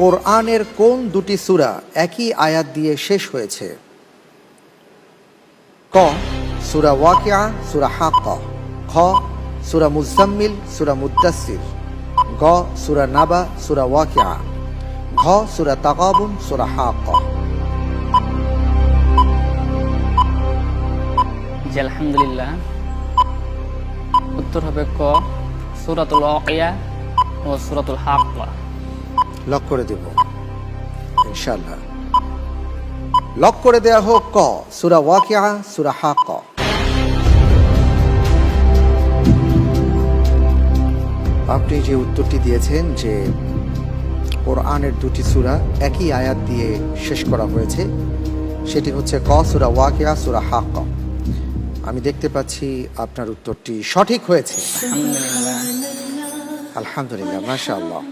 কোরআনের কোন দুটি সূরা একই আয়াত দিয়ে শেষ হয়েছে? ক সূরা ওয়াকিয়া সূরা হাক্কা, খ সূরা মুজাম্মিল সূরা মুদ্দাসসির, গ সূরা নাবা সূরা ওয়াকিয়া, ঘ সূরা তাগাবুন সূরা হাক্কা। জি আলহামদুলিল্লাহ, উত্তর হবে ক সূরাতুল ওয়াকিয়া ও সূরাতুল হাক্কা। লক করে দেব ইনশাআল্লাহ। লক করে দেয়া হোক ক সূরা ওয়াকিয়া সূরা হাক্কা। আপনি যে উত্তরটি দিয়েছেন যে কোরআনের দুটি সূরা একই আয়াত দিয়ে শেষ করা হয়েছে, সেটি হচ্ছে ক সূরা ওয়াকিয়া সূরা হাক্কা। আমি দেখতে পাচ্ছি আপনার উত্তরটি সঠিক হয়েছে। আলহামদুলিল্লাহ। আলহামদুলিল্লাহ, মাশাআল্লাহ।